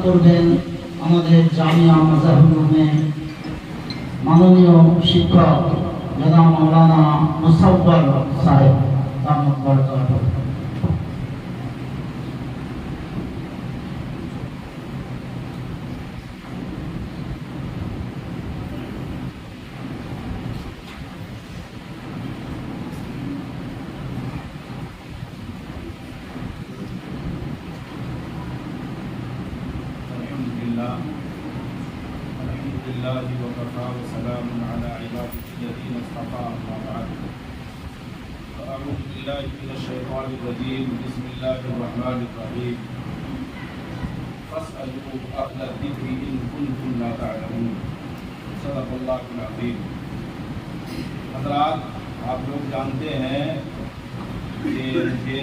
করবেন আমাদের জামিয়া মাযহাবুল উলুমে মাননীয় শিক্ষক জনাব মাওলানা মুসাব্বর সাহেব দামাত বরকাতুহু। الحمد لله وكفى وسلام على عباده الذين اصطفى أما بعد فأعوذ بالله من الشيطان الرجيم بسم الله الرحمن الرحيم فاسألوا أهل الذكر إن كنتم لا تعلمون صدق الله العظيم۔ حضرات، آپ لوگ جانتے ہیں کہ مجھے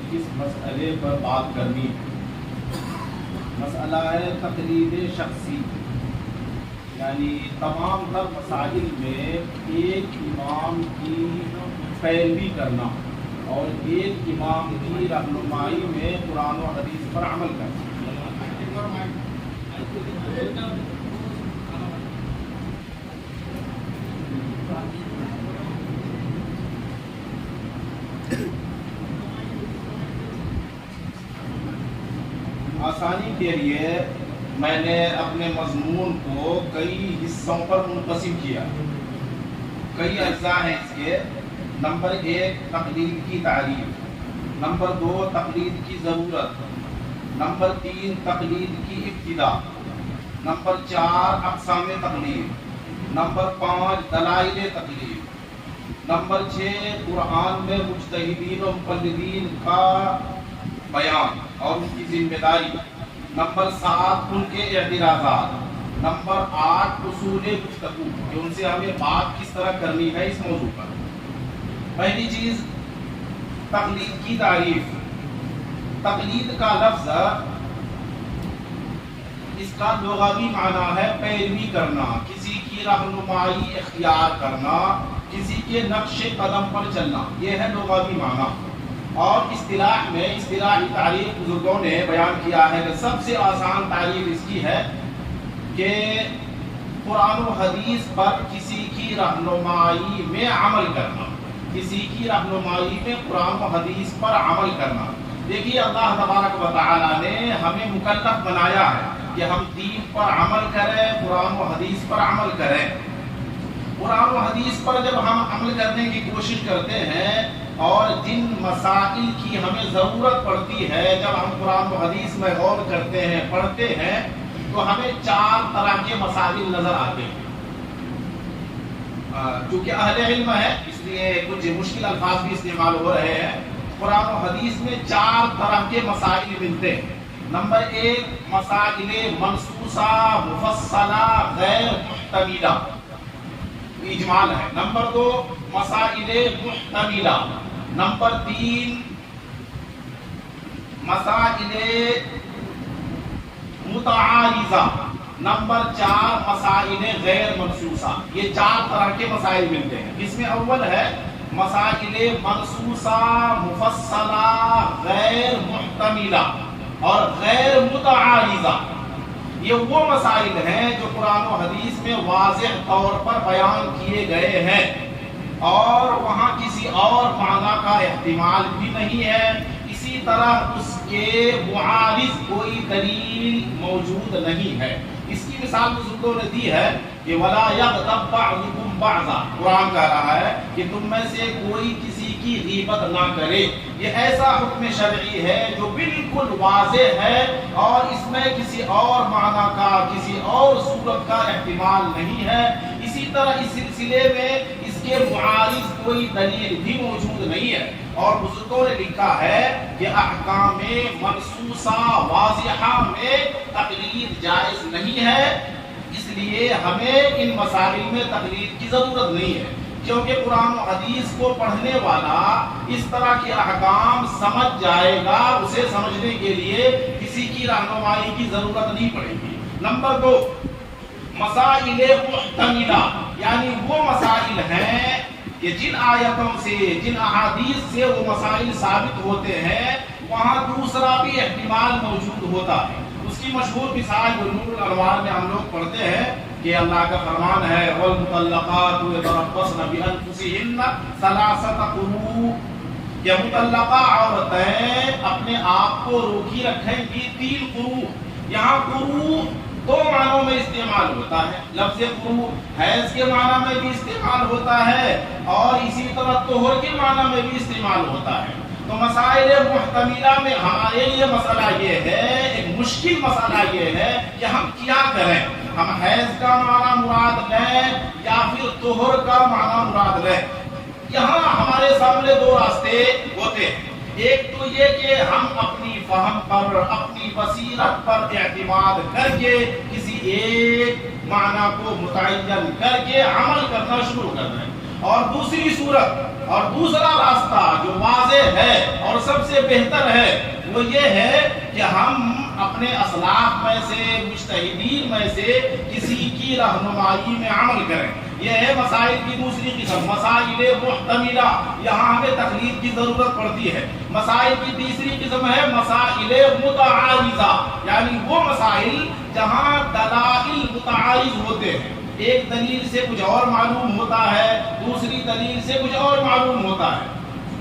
کس مسئلے پر بات کرنی ہے۔ مسئلہ ہے تقلید شخصی، یعنی تمام تر مسائل میں ایک امام کی پیروی کرنا اور ایک امام کی رہنمائی میں قرآن و حدیث پر عمل کرنا۔ آسانی کے لیے میں نے اپنے مضمون کو کئی حصوں پر منقسم کیا۔ کئی اجزاء ہیں اس کے۔ نمبر 1 تقلید کی تعریف، نمبر 2 تقلید کی ضرورت، نمبر 3 تقلید کی ابتدا، نمبر 4 اقسام تقلید، نمبر 5 دلائل تقلید، نمبر 6 قرآن میں مجتہدین و مقلدین کا بیان اور ان کی ذمہ داری، نمبر 7 ان کے اعتراضات، نمبر 8 اصول گفتگو کہ ان سے ہمیں بات کس طرح کرنی ہے اس موضوع پر۔ پہلی چیز تقلید کی تعریف۔ تقلید کا لفظ اس کا لغوی معنی ہے پیروی کرنا، کسی کی رہنمائی اختیار کرنا، کسی کے نقش قدم پر چلنا، یہ ہے لغوی معنی۔ اور اصطلاح میں اصطلاحی تعریف بزرگوں نے بیان کیا ہے کہ سب سے آسان تعریف اس کی ہے کہ قرآن و حدیث پر کسی کی رہنمائی میں عمل کرنا، کسی کی رہنمائی میں قرآن و حدیث پر عمل کرنا۔ دیکھیے، اللہ تبارک و تعالی نے ہمیں مکلف بنایا ہے کہ ہم دین پر عمل کریں، قرآن و حدیث پر عمل کریں۔ قرآن و حدیث پر جب ہم عمل کرنے کی کوشش کرتے ہیں اور جن مسائل کی ہمیں ضرورت پڑتی ہے، جب ہم قرآن و حدیث میں غور کرتے ہیں، پڑھتے ہیں، تو ہمیں 4 طرح کے مسائل نظر آتے ہیں۔ چونکہ اہل علم ہے اس لیے کچھ مشکل الفاظ بھی استعمال ہو رہے ہیں۔ قرآن و حدیث میں 4 طرح کے مسائل ملتے ہیں۔ نمبر 1 مسائل منصوصہ مفصلہ غیر محتملہ، اجمال ہے۔ نمبر 2 مسائل محتملہ۔ نمبر 3 مسائل متعارضہ۔ نمبر 4 مسائل غیر منصوصہ۔ یہ 4 طرح کے مسائل ملتے ہیں۔ اس میں اول ہے مسائل منصوصہ مفصلہ غیر محتملہ اور غیر متعارضہ۔ یہ وہ مسائل ہیں جو قرآن و حدیث میں واضح طور پر بیان کیے گئے ہیں اور وہاں کسی اور معنی کا احتمال بھی نہیں ہے، اسی طرح اس کے معارض کوئی دلیل موجود نہیں ہے۔ اس کی مثال بزرگوں نے دی ہے کہ وَلَا يَغْتَبْ بَعْضُكُمْ بَعْضًا، قرآن کہہ رہا ہے کہ تم میں سے کوئی کسی کی غیبت نہ کرے۔ یہ ایسا حکم شرعی ہے جو بالکل واضح ہے اور اس میں کسی اور معنی کا، کسی اور صورت کا احتمال نہیں ہے۔ اسی طرح اس سلسلے میں اس کے معارض کوئی دلیل بھی موجود نہیں ہے۔ اور بزرگوں نے لکھا ہے کہ احکام منصوصہ واضحہ میں تقلید جائز نہیں ہے، اس لیے ہمیں ان مسائل میں تقلید کی ضرورت نہیں ہے، کیونکہ قرآن و حدیث کو پڑھنے والا اس طرح کے احکام سمجھ جائے گا، اسے سمجھنے کے لیے کسی کی رہنمائی کی ضرورت نہیں پڑے گی۔ نمبر 2 مسائل محتملہ، یعنی وہ مسائل ہیں کہ جن آیتوں سے، جن احادیث سے وہ مسائل ثابت ہوتے ہیں وہاں دوسرا بھی احتمال موجود ہوتا ہے۔ اس کی مشہور مثال جو نور الانوار میں ہم لوگ پڑھتے ہیں کہ اللہ کا فرمان ہے والمطلقات یتربصن بانفسہن ثلاثۃ قروء، کہ مطلقہ عورتیں اپنے آپ کو روکی رکھیں گی 3 قروء۔ یہاں قروء 2 معنوں میں استعمال ہوتا ہے، لفظ قروء حیض کے معنی میں بھی استعمال ہوتا ہے اور اسی طرح طہر کے معنی میں بھی استعمال ہوتا ہے۔ تو مسائل محتملہ میں ہمارے لیے مسئلہ یہ ہے، ایک مشکل مسئلہ یہ ہے کہ ہم کیا کریں، ہم حیض کا معنی مراد لیں یا پھر طہر کا معنی مراد لیں۔ یہاں ہمارے سامنے 2 راستے ہوتے ہیں، ایک تو یہ کہ ہم اپنی فہم پر، اپنی بصیرت پر اعتماد کر کے کسی ایک معنی کو متعین کر کے عمل کرنا شروع کر دیں، اور دوسری صورت اور دوسرا راستہ جو واضح ہے اور سب سے بہتر ہے وہ یہ ہے کہ ہم اپنے اسلاف میں سے، مجتہدین میں سے کسی کی رہنمائی میں عمل کریں۔ یہ ہے مسائل کی دوسری قسم، مسائل محتملہ، یہاں ہمیں تقلید کی ضرورت پڑتی ہے۔ مسائل کی تیسری قسم ہے مسائل متعارضہ، یعنی وہ مسائل جہاں دلائل متعارض ہوتے ہیں، ایک دلیل سے کچھ اور معلوم ہوتا ہے، دوسری دلیل سے کچھ اور معلوم ہوتا ہے۔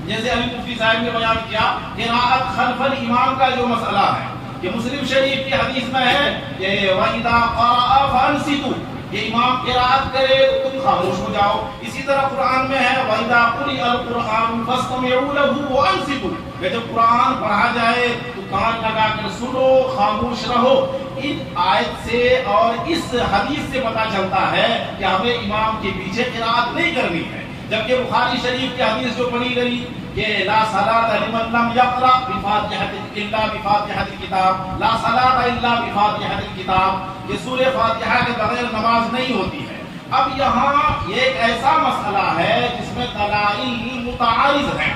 جیسے علی مفتی صاحب نے بیان کیا قراءت خلف الامام کا جو مسئلہ ہے، کہ مسلم شریف کی حدیث میں ہے کہ وَإِذَا قَرَأَ فَأَنصِتُوا، یہ امام قرات کرے تو تم خاموش ہو جاؤ۔ اسی طرح قرآن میں ہے وَإِذَا قُرِئَ الْقُرْآنُ فَاسْتَمِعُوا لَهُ وَأَنصِتُوا، کہ جب قرآن پڑھا جائے تو کان لگا کر سنو، خاموش رہو۔ ان آیت سے اور اس حدیث سے پتہ چلتا ہے کہ ہمیں امام کے پیچھے قرات نہیں کرنی ہے، جبکہ بخاری شریف کی حدیث جو پڑھی گئی کہ لا صلاۃ لمن لم یقرأ بفاتحۃ الا بفاتحۃ الکتاب، لا صلاۃ الا بفاتحۃ الکتاب، کہ سورہ فاتحہ کے بغیر نماز نہیں ہوتی ہے۔ اب یہاں یہ ایک ایسا مسئلہ ہے جس میں دلائل متعارض ہیں۔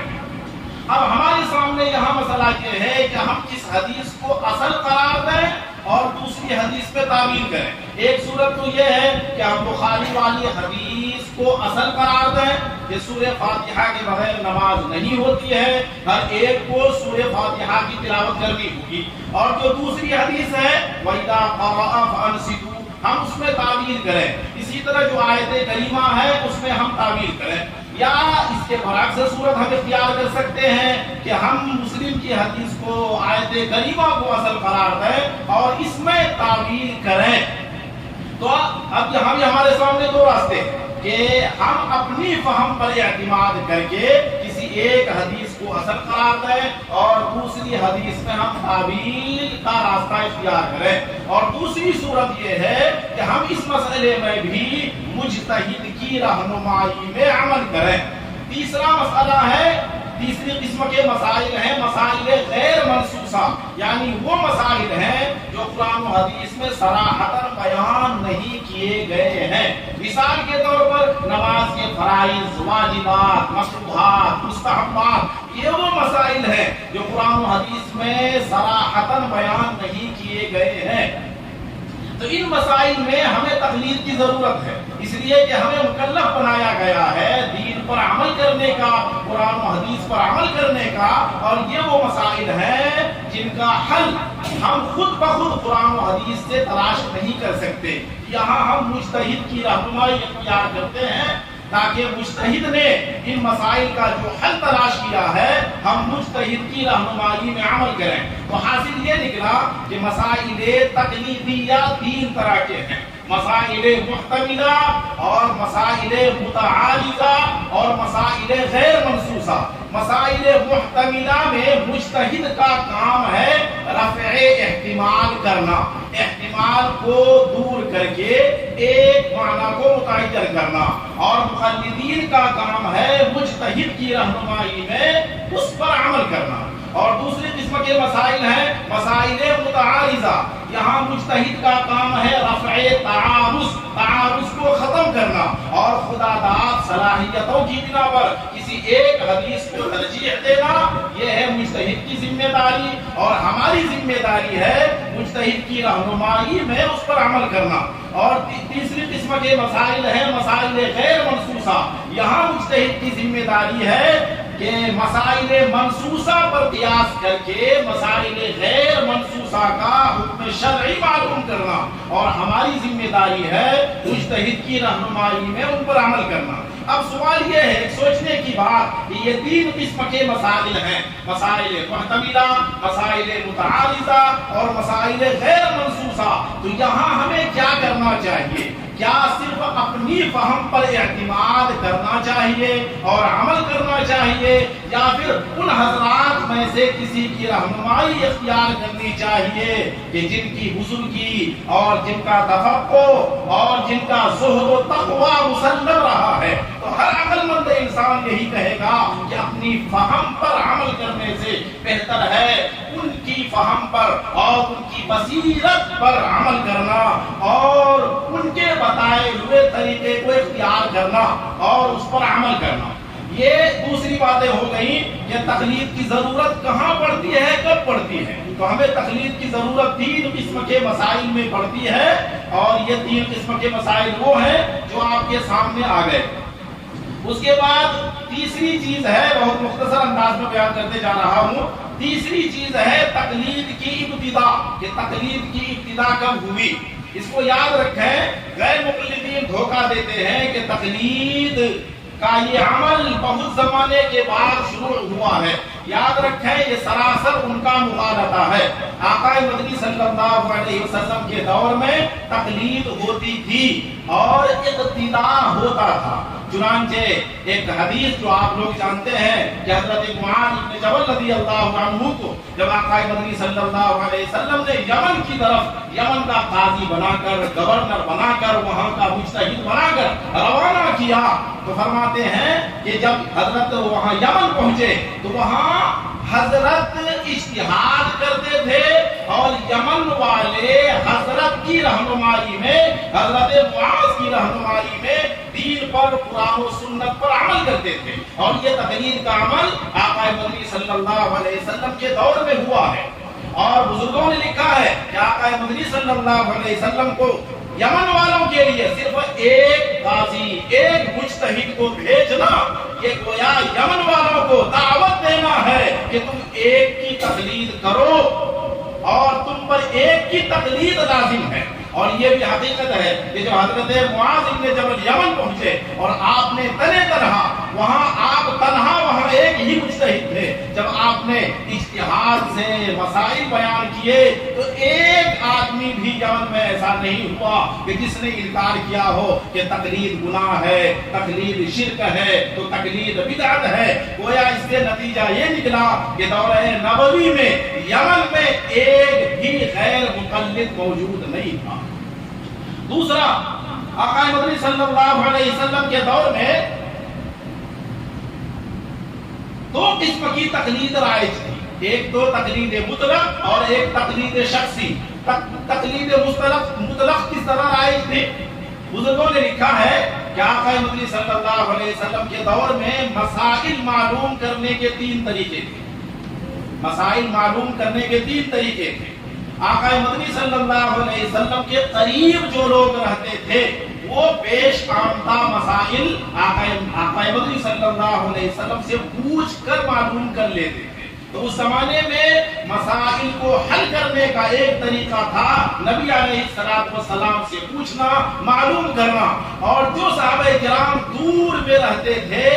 اب ہمارے سامنے یہاں مسئلہ یہ ہے کہ ہم کس حدیث کو اصل قرار دیں اور دوسری حدیث پہ تعویل کریں۔ ایک صورت تو یہ ہے کہ ہم بخاری والی حدیث کو اصل قرار دیں کہ سورہ فاتحہ کے بغیر نماز نہیں ہوتی ہے، ہر ایک کو سورہ فاتحہ کی تلاوت کرنی ہوگی، اور جو دوسری حدیث ہے وَإِذَا قَرَأَ فَأَنصِتُوا، ہم اس میں تعویل کریں۔ اسی طرح جو آیت کریمہ ہے اس میں ہم تعویل کریں، یا اس کے برعکس صورت ہم اختیار کر سکتے ہیں کہ ہم مسلم کی حدیث کو، آیت کریمہ کو اصل قرار دیں اور اس میں تعویل کریں۔ تو اب یہاں بھی ہمارے سامنے 2 راستے ہیں کہ ہم اپنی فہم پر اعتماد کر کے کسی ایک حدیث کو اصل قرار دیں اور دوسری حدیث میں ہم تعویل کا راستہ اختیار کریں، اور دوسری صورت یہ ہے کہ ہم اس مسئلے میں بھی مجتہد کی رہنمائی میں عمل کریں۔ تیسرا مسئلہ ہے، تیسری قسم کے مسائل ہیں مسائل غیر منصوصہ، یعنی وہ مسائل ہیں جو قرآن و حدیث میں صراحتاً بیان نہیں کیے گئے ہیں۔ مثال کے طور پر نماز کے فرائض، واجبات، مشروعات، مستحبات، یہ وہ مسائل ہیں جو قرآن و حدیث میں صراحتاً بیان نہیں کیے گئے ہیں۔ تو ان مسائل میں ہمیں تقلید کی ضرورت ہے، اس لیے کہ ہمیں مکلف بنایا گیا ہے دین پر عمل کرنے کا، قرآن و حدیث پر عمل کرنے کا، اور یہ وہ مسائل ہیں جن کا حل ہم خود بخود قرآن و حدیث سے تلاش نہیں کر سکتے۔ یہاں ہم مجتہد کی رہنمائی اختیار کرتے ہیں تاکہ مجتہد نے ان مسائل کا جو حل تلاش کیا ہے ہم مجتہد کی رہنمائی میں عمل کریں۔ تو حاصل یہ نکلا کہ مسائل تقلیدیہ 3 طرح کے ہیں، مسائل محتملہ اور مسائل متعارضہ اور مسائل غیر منصوصہ۔ مسائل محتملہ میں مجتہد کا کام ہے رفع احتمال کرنا، احتمال کو دور کر کے ایک معنی کو متعین کرنا، اور مقلدین کا کام ہے مجتہد کی رہنمائی میں اس پر عمل کرنا۔ اور دوسری قسم کے مسائل ہیں مسائل متعارضہ، یہاں مجتہد کا کام ہے رفع تعارض کو ختم کرنا اور خدا داد صلاحیتوں کی بنا پر کسی ایک حدیث کو ترجیح دینا، یہ ہے مجتہد کی ذمہ داری، اور ہماری ذمہ داری ہے مجتہد کی رہنمائی میں اس پر عمل کرنا۔ اور تیسری قسم کے مسائل ہیں مسائل غیر منصوصہ، یہاں مجتہد کی ذمہ داری ہے کہ مسائل منسوسہ پر قیاس کر کے مسائل غیر منسوسہ کا حکم شرعی معلوم کرنا، اور ہماری ذمہ داری ہے مجتہد کی رہنمائی میں ان پر عمل کرنا۔ اب سوال یہ ہے، سوچنے کی بات کہ یہ تین قسم کے مسائل ہیں، مسائل محتملہ، مسائل متعارضہ اور مسائل غیر منسوسہ۔ تو یہاں ہمیں کیا کرنا چاہیے؟ کیا صرف اپنی فہم پر اعتماد کرنا چاہیے اور عمل کرنا چاہیے، یا پھر ان حضرات میں سے کسی کی رہنمائی اختیار کرنی چاہیے کہ جن کی بزرگی اور جن کا تفقہ اور جن کا زہد و تقوی مسلم رہا ہے؟ تو ہر عقل مند انسان یہی کہے گا کہ اپنی فہم پر عمل کرنے سے بہتر ہے ان کی فہم پر اور ان کی بصیرت پر عمل کرنا اور ان کے بتائے ہوئے طریقے کو اختیار کرنا اور اس پر عمل کرنا۔ یہ دوسری باتیں ہو گئیں کہ تقلید کی ضرورت کہاں پڑتی ہے، کب پڑتی ہے۔ تو ہمیں تقلید کی ضرورت تین قسم کے مسائل میں پڑتی ہے، اور یہ تین قسم کے مسائل وہ ہیں جو آپ کے سامنے آ گئے۔ اس کے بعد تیسری چیز ہے، بہت مختصر انداز میں بیان کرتے جا رہا ہوں، تیسری چیز ہے تقلید کی ابتدا، کہ تقلید کی ابتدا کب ہوئی۔ اس کو یاد رکھیں، غیر مقلدین دھوکہ دیتے ہیں کہ تقلید کا یہ عمل بہت زمانے کے بعد شروع ہوا ہے۔ یاد رکھیں یہ سراسر ان کا مغالطہ ہے۔ آقا مدنی صلی اللہ علیہ وسلم کے دور میں تقلید ہوتی تھی اور اقتداء ہوتا تھا۔ چنانچہ ایک حدیث جو آپ لوگ جانتے ہیں کہ حضرت معاذ بن جبل رضی اللہ عنہ کو جب آقا مدنی صلی اللہ علیہ وسلم نے یمن کی طرف یمن کا قاضی بنا کر، گورنر بنا کر، وہاں کا مجتہد بنا کر روانہ کیا، تو فرماتے ہیں کہ جب حضرت وہاں یمن پہنچے تو وہاں حضرت اجتہاد کرتے تھے اور یمن والے حضرت کی رہنمائی میں، حضرت معاذ کی رہنمائی میں دین پر، قرآن و سنت پر عمل کرتے تھے، اور یہ تقلید کا عمل آقا مدنی صلی اللہ علیہ وسلم کے دور میں ہوا ہے۔ اور بزرگوں نے لکھا ہے کہ آقا مدنی صلی اللہ علیہ وسلم کو یمن والوں کے لیے صرف ایک قاضی، ایک مجتہد کو بھیجنا، یہ گویا یمن والوں کو دعوت دینا ہے کہ تم ایک کی تقلید کرو اور تم پر ایک کی تقلید لازم ہے۔ اور یہ بھی حقیقت ہے کہ جب حضرت معاذ بن جبل یمن پہنچے اور آپ نے تنہا وہاں ایک ہی مجتہد تھے، جب آپ نے اجتہاد سے مسائل بیان کیے تو ایک آدمی بھی یمن میں ایسا نہیں ہوا کہ جس نے انکار کیا ہو کہ تقلید گناہ ہے، تقلید شرک ہے، تو تقلید بدعت ہے۔ گویا اس سے نتیجہ یہ نکلا کہ دورہ نبوی میں یمن میں ایک بھی غیر مقلد موجود نہیں تھا۔ دوسرا، آقا مدنی صلی اللہ علیہ وسلم کے دور میں دو قسم کی تقلید رائج تھی، ایک تو تقلید مطلق اور ایک تقلید شخصی۔ تقلید مطلق کس طرح رائج تھی؟ بزرگوں نے لکھا ہے کہ آقا مدنی صلی اللہ علیہ وسلم کے دور میں مسائل معلوم کرنے کے تین طریقے تھے، مسائل معلوم کرنے کے تین طریقے تھے۔ آقا مدنی صلی اللہ علیہ وسلم کے قریب جو لوگ رہتے تھے وہ پیش آمدہ مسائل آقا مدنی صلی اللہ علیہ وسلم سے پوچھ کر معلوم کر لیتے تھے۔ تو اس زمانے میں مسائل کو حل کرنے کا ایک طریقہ تھا نبی علیہ السلام سے پوچھنا، معلوم کرنا، اور جو صحابہ کرام دور میں رہتے تھے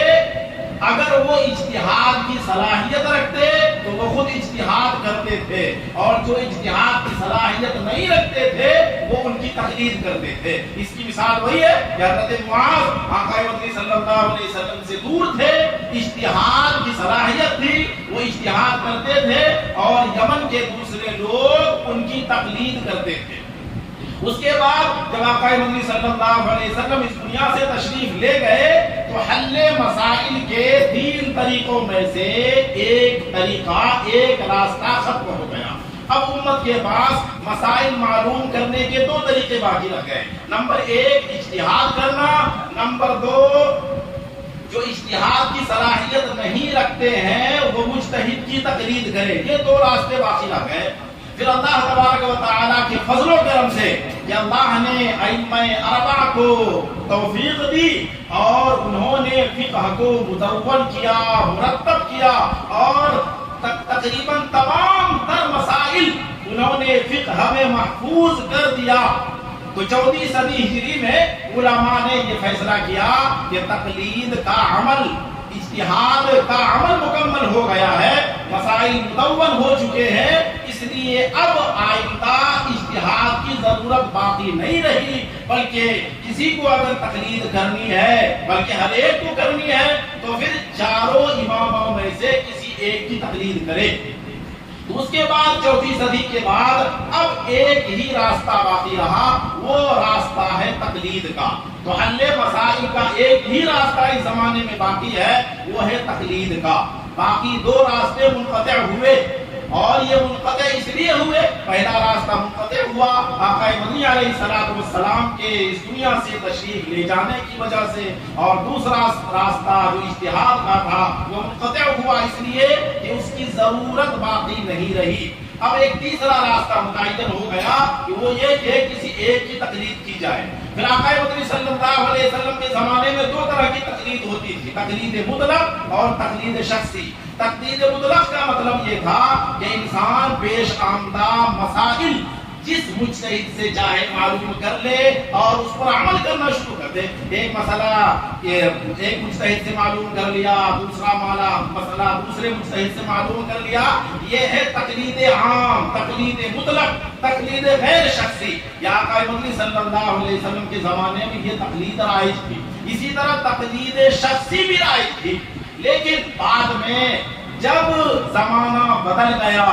اگر وہ اجتہاد کی صلاحیت رکھتے تو وہ خود اجتہاد کرتے تھے، اور جو اجتہاد کی صلاحیت نہیں رکھتے تھے وہ ان کی تقلید کرتے تھے۔ اس کی مثال وہی ہے کہ حضرت معاذ آقا مدنی صلی اللہ علیہ وسلم سے دور تھے، اجتہاد کی صلاحیت تھی، وہ اجتہاد کرتے تھے، اور یمن کے دوسرے لوگ ان کی تقلید کرتے تھے۔ اس کے بعد جب آقا مدنی صلی اللہ علیہ وسلم اس دنیا سے تشریف لے گئے تو حل مسائل کے تین طریقوں میں سے ایک طریقہ، ایک راستہ ختم ہو گیا۔ اب امت کے پاس مسائل معلوم کرنے کے دو طریقے باقی رہ گئے، نمبر ایک اجتہاد کرنا، نمبر دو جو اجتہاد کی صلاحیت نہیں رکھتے ہیں وہ مجتہد کی تقلید کرے۔ یہ دو راستے باقی رہ گئے۔ پھر اللہ تبارک و تعالیٰ کے فضل و کرم سے کہ اللہ نے ائمہ اربعہ کو توفیق دی اور انہوں نے فقہ کو مدون کیا، مرتب کیا اور تقریباً تمام تر مسائل انہوں نے فقہ میں محفوظ کر دیا۔ تو 14ویں صدی ہجری میں علماء نے یہ فیصلہ کیا کہ تقلید کا عمل، اجتہاد کا عمل مکمل ہو گیا ہے، مسائل مدون ہو چکے ہیں، اس لیے اب آئندہ اجتہاد کی ضرورت باقی نہیں رہی، بلکہ کسی کو اگر تقلید کرنی ہے، بلکہ ہر ایک کو کرنی ہے، تو پھر چاروں اماموں میں سے کسی ایک کی تقلید کرے۔ تو اس کے بعد 14ویں صدی کے بعد اب ایک ہی راستہ باقی رہا، وہ راستہ ہے تقلید کا۔ تو حل مسائل کا ایک ہی راستہ اس زمانے میں باقی ہے، وہ ہے تقلید کا۔ باقی دو راستے منقطع ہوئے، اور یہ منقطع اس لیے ہوئے، پہلا راستہ منقطع ہوا آقا مدنی علیہ السلام کے اس دنیا سے تشریف لے جانے کی وجہ سے، اور دوسرا راستہ جو اجتہاد کا تھا وہ منقطع ہوا اس لیے کہ اس کی ضرورت باقی نہیں رہی۔ اب ایک تیسرا راستہ متعین ہو گیا کہ وہ یہ کہ کسی ایک کی تقلید کی جائے۔ پھر آقا مدنی صلی اللہ علیہ وسلم کے زمانے میں دو طرح کی تقلید ہوتی تھی، تقلید مطلق اور تقلید شخصی۔ تقلید مطلق کا مطلب یہ تھا کہ انسان پیش آمدہ مسائل جس مجتہد سے چاہے معلوم کر لے اور اس پر عمل کرنا شروع کر دے۔ ایک مسئلہ ایک مجتہد سے معلوم کر لیا، دوسرا مسئلہ دوسرے مجتہد سے معلوم کر لیا، یہ ہے تقلید عام، تقلید مطلق، تقلید غیر شخصی۔ یا آقا مدنی صلی اللہ علیہ وسلم کے زمانے میں یہ تقلید رائج تھی، اسی طرح تقلید شخصی بھی رائج تھی۔ لیکن بعد میں جب زمانہ بدل گیا،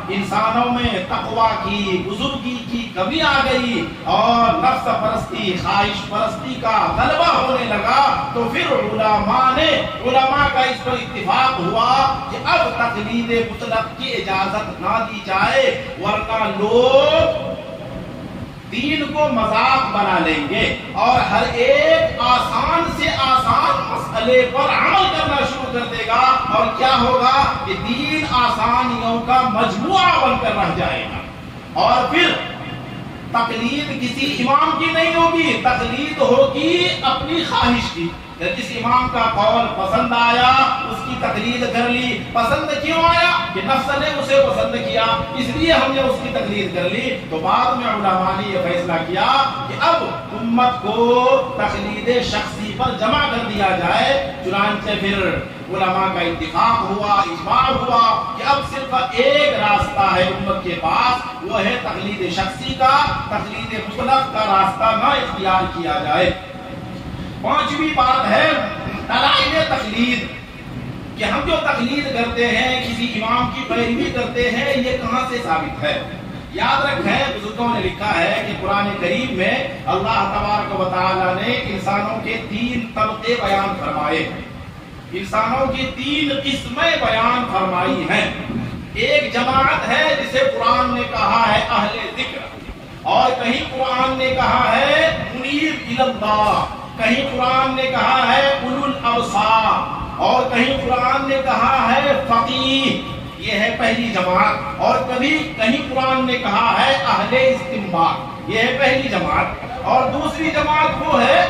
انسانوں میں تقویٰ کی، بزرگی کی کمی آ گئی اور نفس پرستی، خواہش پرستی کا غلبہ ہونے لگا، تو پھر علماء کا اس پر اتفاق ہوا کہ اب تقلید مطلق کی اجازت نہ دی جائے، ورنہ لوگ دین کو مذاق بنا لیں گے اور ہر ایک آسان سے آسان مسئلے پر عمل کرنا شروع کر دے گا، اور کیا ہوگا کہ دین آسانیوں کا مجموعہ بن کر رہ جائے گا۔ اور پھر تقلید کسی امام کی نہیں ہوگی، تقلید ہوگی اپنی خواہش کی۔ جس امام کا قول پسند آیا اس کی تقلید کر لی۔ پسند کیوں آیا؟ کہ نفس نے اسے پسند کیا، اس لیے ہم نے اس کی تقلید کر لی۔ تو بعد میں علماء نے یہ فیصلہ کیا کہ اب امت کو تقلید شخصی پر جمع کر دیا جائے۔ چنانچہ پھر علماء کا اتفاق ہوا، اجماع ہوا کہ اب صرف ایک راستہ ہے امت کے پاس، وہ ہے تقلید شخصی کا، تقلید مطلق کا راستہ نہ اختیار کیا جائے۔ پانچویں بات ہے دلائل تقلید، کہ ہم جو تقلید کرتے ہیں، کسی امام کی پیروی کرتے ہیں، یہ کہاں سے ثابت ہے؟ یاد رکھیں، بزرگوں نے لکھا ہے کہ قرآن کریم میں اللہ تبارک و تعالی نے انسانوں کے 3 طبقے بیان فرمائے، انسانوں کی 3 قسمیں بیان فرمائی ہیں۔ ایک جماعت ہے جسے قرآن نے کہا ہے اہل ذکر، اور کہیں قرآن نے کہا ہے منیب الی اللہ، کہیں قرآن نے کہا ہے اولو الابصار، اور کہیں قرآن نے کہا ہے فقیہ، یہ ہے پہلی جماعت۔ اور کہیں قرآن نے کہا ہے اہل استنباط، یہ ہے پہلی جماعت۔ اور دوسری جماعت وہ ہے،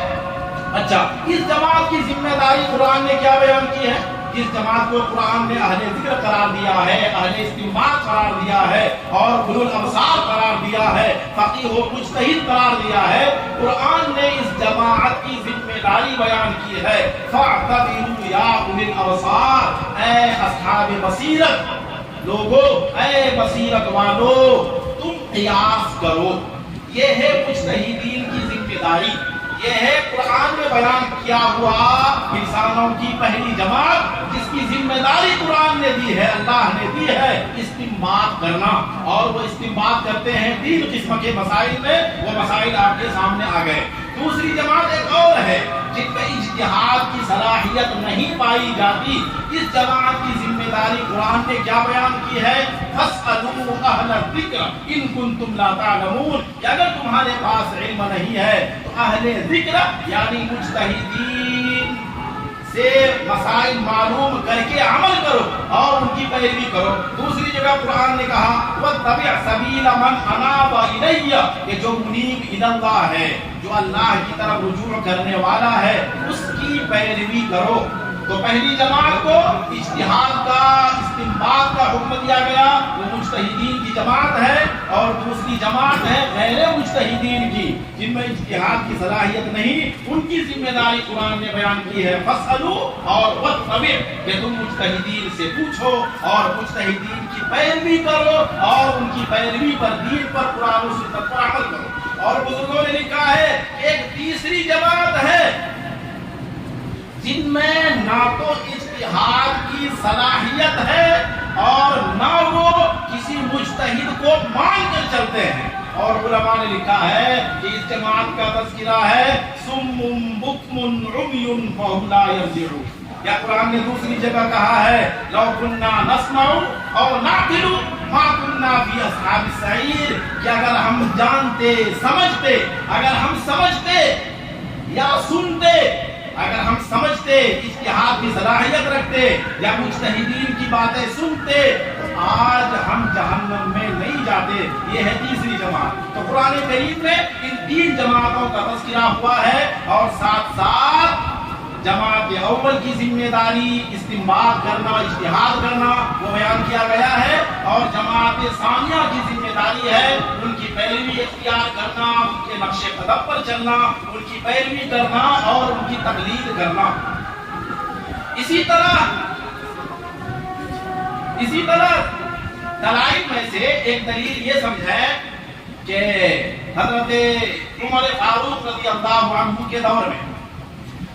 اچھا اس جماعت کی ذمہ داری قرآن نے کیا بیان کی ہے؟ جس جماعت کو قرآن نے اہل ذکر قرار دیا ہے، اہل استنباط قرار دیا ہے، اور اولو الابصار قرار دیا ہے، فقیہ و مجتہد قرار دیا ہے، قرآن نے اس جماعت کی ذمہ داری بیان کی ہے۔ فاعتبروا یا اولی الابصار، اے اصحاب بصیرت لوگو، اے بصیرت والو، تم قیاس کرو۔ یہ ہے مجتہدین کی ذمہ داری، یہ ہے قرآن میں بیان کیا ہوا انسانوں کی پہلی جماعت جس کی ذمہ داری قرآن نے دی ہے، اللہ نے دی ہے، استنباط کرنا۔ اور وہ استنباط کرتے ہیں 3 قسم کے مسائل میں، وہ مسائل آپ کے سامنے آ گئے۔ دوسری جماعت ایک اور ہے جن میں اجتہاد کی صلاحیت نہیں پائی جاتی، اس جماعت کی ذمہ داری قرآن نے کیا بیان کی ہے؟ فاسألوا اہل الذکر ان کنتم لا تعلمون، کہ اگر تمہارے پاس علم نہیں ہے تو اہل ذکر یعنی مجتہدین سے مسائل معلوم کر کے عمل کرو اور ان کی پیروی کرو۔ دوسری جگہ قرآن نے کہا وَاتَّبِعْ سَبِيلَ مَنْ أَنَابَ إِلَيَّ، کہ جو منیب الی اللہ ہے، جو اللہ کی طرف رجوع کرنے والا ہے، اس کی پیروی کرو۔ تو پہلی جماعت کو اجتہاد کا استنباط کا حکم دیا گیا، وہ مجتہدین کی جماعت ہے، اور دوسری جماعت ہے غیر مجتہدین کی، جن میں اجتہاد کی صلاحیت نہیں، ان کی ذمہ داری قرآن نے بیان کی ہے فَاسْأَلُوا اور وَاتَّبِعْ، کہ تم مجتہدین سے پوچھو اور مجتہدین کی پیروی کرو اور ان کی پیروی پر، دین پر، قرآن و سنت پر عمل کرو۔ اور بزرگوں نے لکھا ہے کہ ایک تیسری جماعت ہے جن میں نہ تو اجتہاد کی صلاحیت ہے اور نہ وہ کسی مجتہد کو مان کر چلتے ہیں، اور علماء نے لکھا ہے کہ اس جماعت کا تذکرہ ہے صم بکم عمی فہم لا یرجعون۔ یا قرآن نے دوسری جگہ کہا ہے لو کنا نسمع اور نعقل ما کنا فی اصحاب السعیر، کہ اگر ہم جانتے سمجھتے، اگر ہم سمجھتے یا سنتے، اگر ہم سمجھتے، اجتہاد کی صلاحیت رکھتے یا مجتہدین کی باتیں سنتے، تو آج ہم جہنم میں نہیں جاتے۔ یہ ہے تیسری جماعت۔ تو قرآن کریم میں ان تین جماعتوں کا تذکرہ ہوا ہے، اور ساتھ ساتھ جماعت اول کی ذمہ داری استنباط کرنا، اجتہاد کرنا، وہ بیان کیا گیا ہے، اور جماعت ثانیہ کی ذمہ داری ہے ان کی پیروی اختیار کرنا، ان کے نقش قدم پر چلنا، ان کی پیروی کرنا اور ان کی تقلید کرنا۔ اسی طرح دلائل میں سے ایک دلیل یہ سمجھے کہ حضرت عمر فاروق رضی اللہ عنہ کے دور میں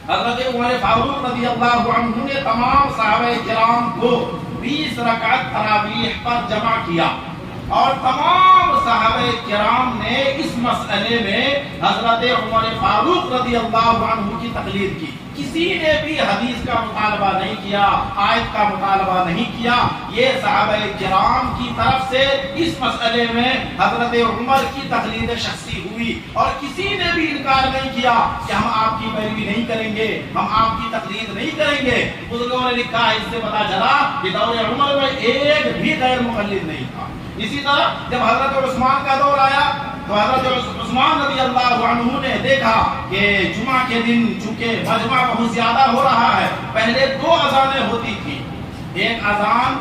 حضرت عمر فاروق رضی اللہ عنہ نے تمام صحابہ کرام کو 20 رکعت تراویح پر جمع کیا، اور تمام صحابہ کرام نے اس مسئلے میں حضرت عمر فاروق رضی اللہ عنہ کی تقلید کی۔ کسی نے بھی حدیث کا مطالبہ نہیں کیا، آیت کا مطالبہ نہیں کیا۔ یہ صحابہ کرام کی طرف سے اس مسئلے میں حضرت عمر کی تقلید شخصی ہوئی، اور کسی نے بھی انکار نہیں کیا کہ ہم آپ کی پیروی نہیں کریں گے، ہم آپ کی تقلید نہیں کریں گے۔ بزرگوں نے لکھا ہے، اس سے پتہ چلا کہ دور عمر میں ایک بھی غیر مقلد نہیں تھا۔ اسی طرح جب حضرت عثمان کا دور آیا تو حضرت عثمان رضی اللہ عنہ نے دیکھا کہ جمعہ کے دن چونکہ مجمع بہت زیادہ ہو رہا ہے، پہلے 2 اذانیں ہوتی تھی، ایک اذان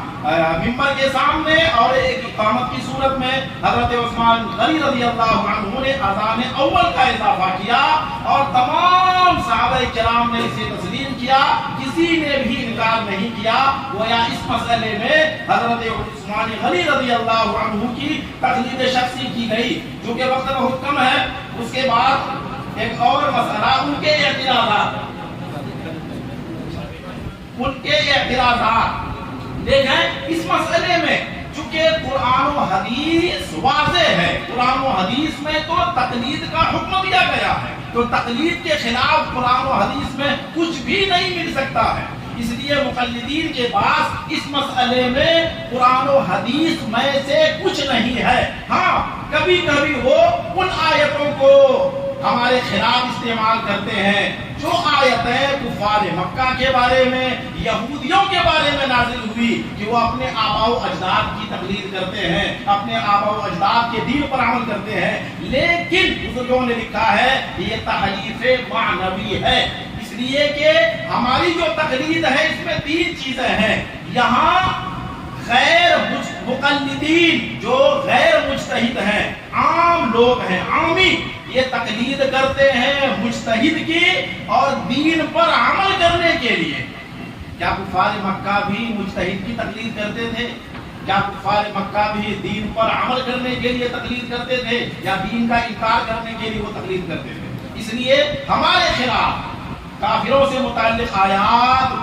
ممبر کے سامنے اور ایک اقامت کی صورت میں۔ حضرت عثمان غنی رضی اللہ عنہ نے اذان اول کا اضافہ کیا، اور تمام صحابہ کرام نے اسے تسلیم کیا، کسی نے بھی انکار نہیں کیا۔ گویا اس مسئلے میں حضرت عثمان غنی رضی اللہ عنہ کی تقلید شخصی کی گئی۔ چونکہ وقت بہت کم ہے، اس کے بعد ایک اور مسئلہ، ان کے اعتراضات دیکھیں۔ اس مسئلے میں چونکہ قرآن و حدیث واضح ہے، قرآن و حدیث میں تو تقلید کا حکم دیا گیا ہے، تو تقلید کے خلاف قرآن و حدیث میں کچھ بھی نہیں مل سکتا ہے۔ اس لیے مقلدین کے پاس اس مسئلے میں قرآن و حدیث میں سے کچھ نہیں ہے۔ ہاں کبھی کبھی وہ ان آیتوں کو ہمارے خلاف استعمال کرتے ہیں جو آیتیں کفار مکہ کے بارے میں، یہودیوں کے بارے میں نازل ہوئی، کہ وہ اپنے آباء و اجداد کی تقلید کرتے ہیں، اپنے آباء و اجداد کے دین پر عمل کرتے ہیں۔ لیکن بزرگوں نے لکھا ہے یہ تحریف معنوی ہے، اس لیے کہ ہماری جو تقلید ہے اس میں 3 چیزیں ہیں۔ یہاں غیر مقلدین جو غیر مجتہد ہیں، عام لوگ ہیں، عامی، یہ تقلید کرتے ہیں مجتہد کی اور دین پر عمل کرنے کے لیے۔ کیا کفار مکہ بھی مجتہد کی تقلید کرتے تھے؟ کیا کفار مکہ بھی دین پر عمل کرنے کے لیے تقلید کرتے تھے، یا دین کا انکار کرنے کے لیے وہ تقلید کرتے تھے؟ اس لیے ہمارے خلاف کافروں سے متعلق آیات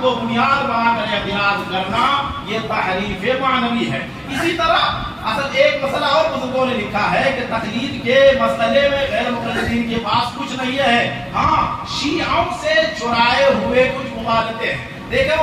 کو بنیاد بنا کر اعتراض کرنا یہ تحریف معنوی ہے۔ اسی طرح اصل ایک مسئلہ اور بزرگوں نے لکھا ہے کہ تقلید کے مسئلے میں غیر مقلدین کے پاس کچھ نہیں ہے۔ ہاں شیعوں سے چرائے ہوئے کچھ مغالطے ہیں۔ دیکھو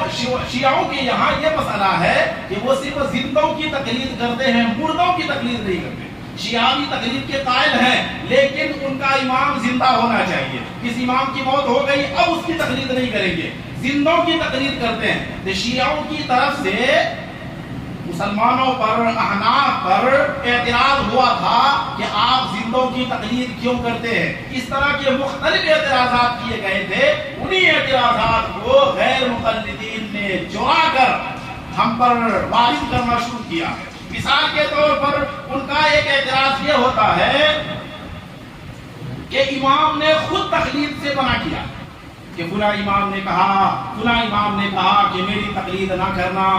شیعوں کے یہاں یہ مسئلہ ہے کہ وہ صرف زندوں کی تقلید کرتے ہیں، مردوں کی تقلید نہیں کرتے۔ شیعہ تقلید کے قائل ہیں، لیکن ان کا امام زندہ ہونا چاہیے. کس امام کی موت ہو گئی اب اس کی تقلید نہیں کریں گے، زندوں کی تقلید کرتے ہیں. تو شیعوں کی طرف سے مسلمانوں پر، احناف پر اعتراض ہوا تھا کہ آپ زندوں کی تقلید کیوں کرتے ہیں. اس طرح کے مختلف اعتراضات کیے گئے تھے. انہی اعتراضات کو غیر مقلدین نے چرا کر ہم پر وارد کرنا شروع کیا ہے. مثال کے طور پر ان کا ایک اعتراض یہ ہوتا ہے کہ امام نے خود تقلید سے منع کیا کہ فلاں امام نے کہا کہ میری تقلید نہ کرنا.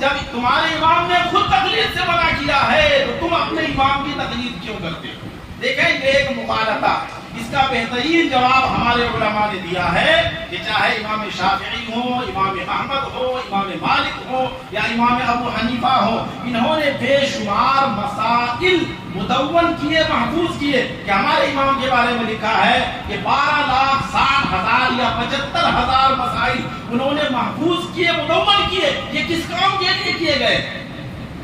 جب تمہارے امام نے خود تقلید سے منع کیا ہے تو تم اپنے امام کی تقلید کیوں کرتے ہو؟ دیکھیں یہ ایک مغالطہ ہے. اس کا بہترین جواب ہمارے علماء نے دیا ہے کہ چاہے امام شافعی ہو، امام احمد ہو، امام مالک ہو یا امام ابو حنیفہ ہو، انہوں نے بے شمار مسائل مدون کیے، محفوظ کیے. کہ ہمارے امام کے بارے میں لکھا ہے کہ 12,60,000 یا 75,000 مسائل انہوں نے محفوظ کیے، مدون کیے. یہ کس کام کے لیے کیے گئے؟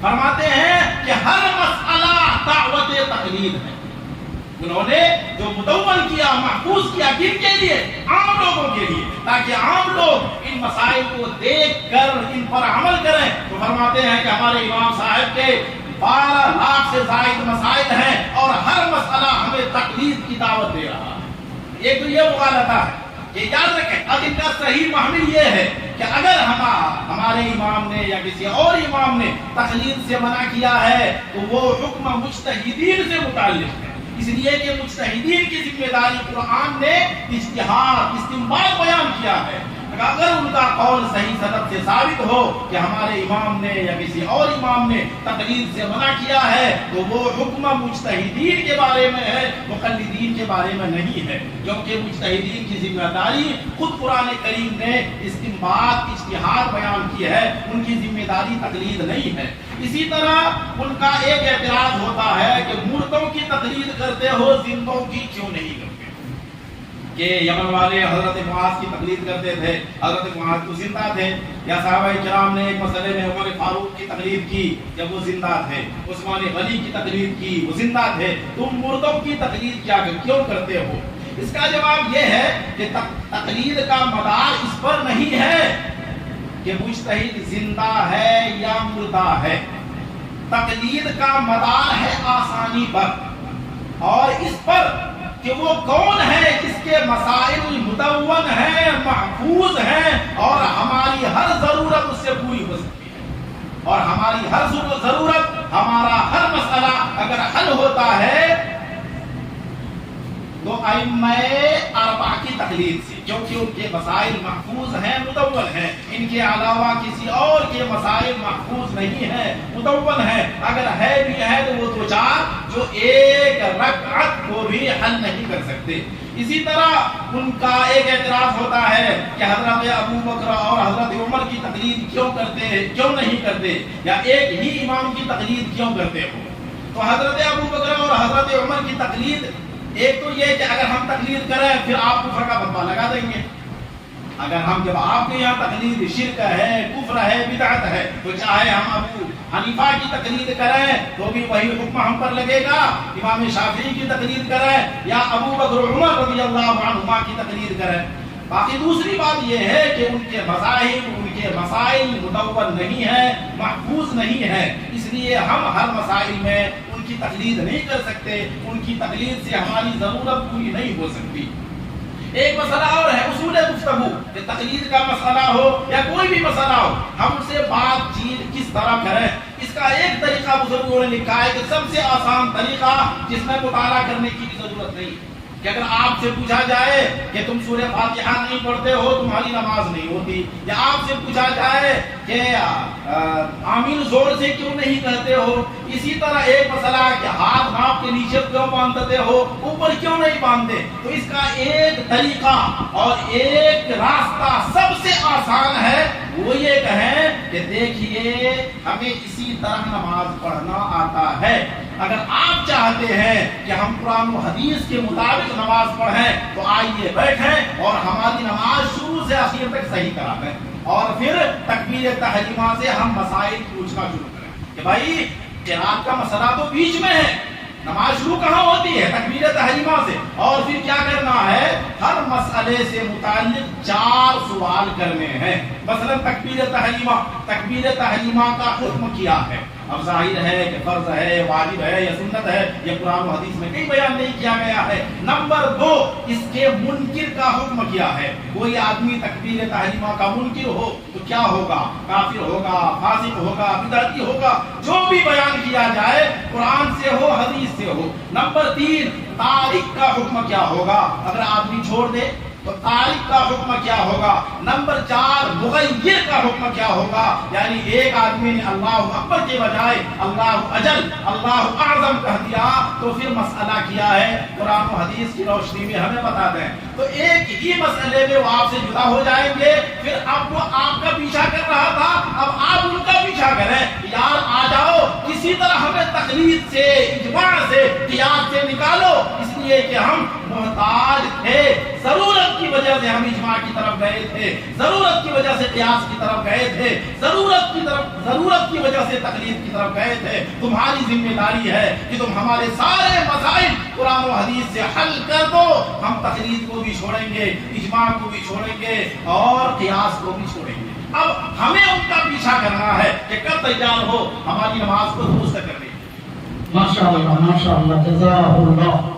فرماتے ہیں کہ ہر مسئلہ دعوت تقلید ہے. انہوں نے جو مدون کیا، محفوظ کیا، کن کے لیے؟ عام لوگوں کے لیے، تاکہ عام لوگ ان مسائل کو دیکھ کر ان پر عمل کریں. تو فرماتے ہیں کہ ہمارے امام صاحب کے 12 لاکھ سے زائد مسائل ہیں اور ہر مسئلہ ہمیں تقلید کی دعوت دے رہا ہے. ایک تو یہ مغالطہ ہے. یہ یاد رکھیں. اب ان کا صحیح محمل یہ ہے کہ اگر ہمارے امام نے یا کسی اور امام نے تقلید سے منع کیا ہے تو وہ حکم مجتہدین سے متعلق ہے. اس لیے کہ مجتہدین کی ذمہ داری قرآن نے اجتہاد، استنباط بیان کیا ہے. اگر ان کا قول صحیح سند سے ثابت ہو کہ ہمارے امام نے یا کسی اور امام نے تقلید سے منع کیا ہے تو وہ حکم مجتہدین کے بارے میں ہے، مقلدین کے بارے میں نہیں ہے. کیونکہ مجتہدین کی ذمہ داری خود قرآن کریم نے استنباط، اجتہاد بیان کی ہے، ان کی ذمہ داری تقلید نہیں ہے. اسی طرح ان کا ایک اعتراض ہوتا ہے کہ مردوں کی تقلید کرتے ہو، زندوں کی کیوں نہیں کرتے؟ کہ یمن والے حضرت معاذ کی تقلید کرتے تھے، حضرت معاذ تو زندہ تھے. یا صحابہ کرام نے ایک مسئلے میں عمر فاروق کی تقلید کی جب وہ زندہ تھے، عثمان غنی کی تقلید کی، وہ زندہ تھے. تم مردوں کی تقلید کیوں کرتے ہو؟ اس کا جواب یہ ہے کہ تقلید کا مدار اس پر نہیں ہے کہ مجتہد زندہ ہے یا مردہ ہے. تقلید کا مدار ہے آسانی پر اور اس پر کہ وہ کون ہے جس کے مسائل مدون ہیں، محفوظ ہیں اور ہماری ہر ضرورت اس سے پوری ہو سکتی ہے. اور ہماری ہر ضرورت، ہمارا ہر مسئلہ اگر حل ہوتا ہے تو ائمہ اربعہ کی تقلید سے، کیونکہ ان کے مسائل محفوظ ہیں، مدون ہیں. ان کے علاوہ کسی اور کے مسائل محفوظ نہیں ہیں، مدون ہیں. اگر ہے بھی ہے تو وہ دو چار جو ایک رکعت کو بھی حل نہیں کر سکتے. اسی طرح ان کا ایک اعتراض ہوتا ہے کہ حضرت ابو بکر اور حضرت عمر کی تقلید کیوں کرتے ہیں، کیوں نہیں کرتے، یا ایک ہی امام کی تقلید کیوں کرتے ہو؟ تو حضرت ابو بکر اور حضرت عمر کی تقلید، ایک تو یہ کہ اگر ہم تقلید کریں پھر آپ کفر کا فتویٰ لگا دیں گے. اگر ہم جب آپ کے یہاں تقلید شرک ہے، کفر ہے، بدعت ہے، تو چاہے ہم ابو حنیفہ کی تقلید کریں تو بھی وہی حکم ہم پر لگے گا. امام شافعی کی تقلید کریں یا ابو بکر عمر رضی اللہ عنہما کی تقلید کریں. باقی دوسری بات یہ ہے کہ ان کے مذاہب، ان کے مسائل مدون نہیں ہیں، محفوظ نہیں ہیں. اس لیے ہم ہر مسائل میں ان کی تقلید نہیں کر سکتے. ان کی تقلید سے ہماری ضرورت پوری نہیں ہو سکتی. ایک مسئلہ اور ہے اصول گفتگو، کہ تقلید کا مسئلہ ہو یا کوئی بھی مسئلہ ہو، ہم سے بات چیت کس طرح کریں. اس کا ایک طریقہ بزرگوں نے لکھا ہے کہ سب سے آسان طریقہ جس میں مطالعہ کرنے کی بھی ضرورت نہیں، کہ اگر آپ سے پوچھا جائے کہ تم سورہ فاتحہ نہیں پڑھتے ہو تمہاری نماز نہیں ہوتی، یا آپ سے پوچھا جائے کہ آمین زور سے کیوں نہیں کہتے ہو، اسی طرح ایک مسئلہ کہ ہاتھ ناپ کے نیچے کیوں باندھتے ہو، اوپر کیوں نہیں باندھتے، تو اس کا ایک طریقہ اور ایک راستہ سب سے آسان ہے. وہ یہ کہیں کہ دیکھیے ہمیں اسی طرح نماز پڑھنا آتا ہے. اگر آپ چاہتے ہیں کہ ہم قرآن و حدیث کے مطابق نماز پڑھیں تو آئیے بیٹھیں اور ہماری نماز شروع سے آخر تک صحیح کرا دیں، اور پھر تکبیر تحریمہ سے ہم مسائل پوچھنا شروع کریں کہ بھائی قرات کا مسئلہ تو بیچ میں ہے، کی ہے تکبیر تحریمہ سے. اور پھر کیا کرنا ہے, ہر مسئلے سے متعلق 4 سوال کرنے ہیں. مثلا تکبیر تحریمہ کا حکم کیا ہے, اب ظاہر ہے کہ فرض ہے, واجب ہے یا سنت ہے, یہ قرآن و حدیث میں کہیں بیان نہیں کیا گیا ہے. نمبر 2, اس کے منکر کا حکم کیا ہے. کوئی آدمی تکبیر تحریمہ کا منکر ہو تو کیا ہوگا, کافر ہوگا, فاسق ہوگا, بدعتی ہوگا, جو بھی بیان کیا جائے قرآن سے ہو حدیث سے ہو. نمبر 3, تارک کا حکم کیا ہوگا, اگر آدمی چھوڑ دے تو تارک کا حکم کیا ہوگا. نمبر 4, مغیر کا حکم کیا ہوگا, یعنی ایک آدمی نے اللہ اکبر کے بجائے اللہ اجل, اللہ اعظم کہہ دیا تو پھر مسئلہ کیا ہے, قرآن و حدیث کی روشنی میں ہمیں بتا دیں. تو ایک ہی مسئلے میں وہ آپ سے جدا ہو جائیں گے. پھر اب وہ آپ کا پیچھا کر رہا تھا, اب آپ ان کا پیچھا کریں, یار آ جاؤ کسی طرح ہمیں تقلید سے, اجماع سے, قیاس سے نکالو, اس لیے کہ ہم محتاج تھے, ضرورت کی وجہ سے ہم اجماع کی طرف گئے تھے, ضرورت کی وجہ سے قیاس کی طرف گئے تھے, ضرورت کی وجہ سے تقلید کی طرف گئے تھے. تمہاری ذمہ داری ہے کہ تم ہمارے سارے مسائل قرآن و حدیث سے حل کر دو. ہم تقلید کو بھی چھوڑیں گے, اجماع کو بھی چھوڑیں گے اور قیاس کو بھی چھوڑیں گے. اب ہمیں ان کا پیچھا کرنا ہے کہ کب تیار ہو ہماری نماز کو درست کرنے. ماشاءاللہ, جزاک اللہ.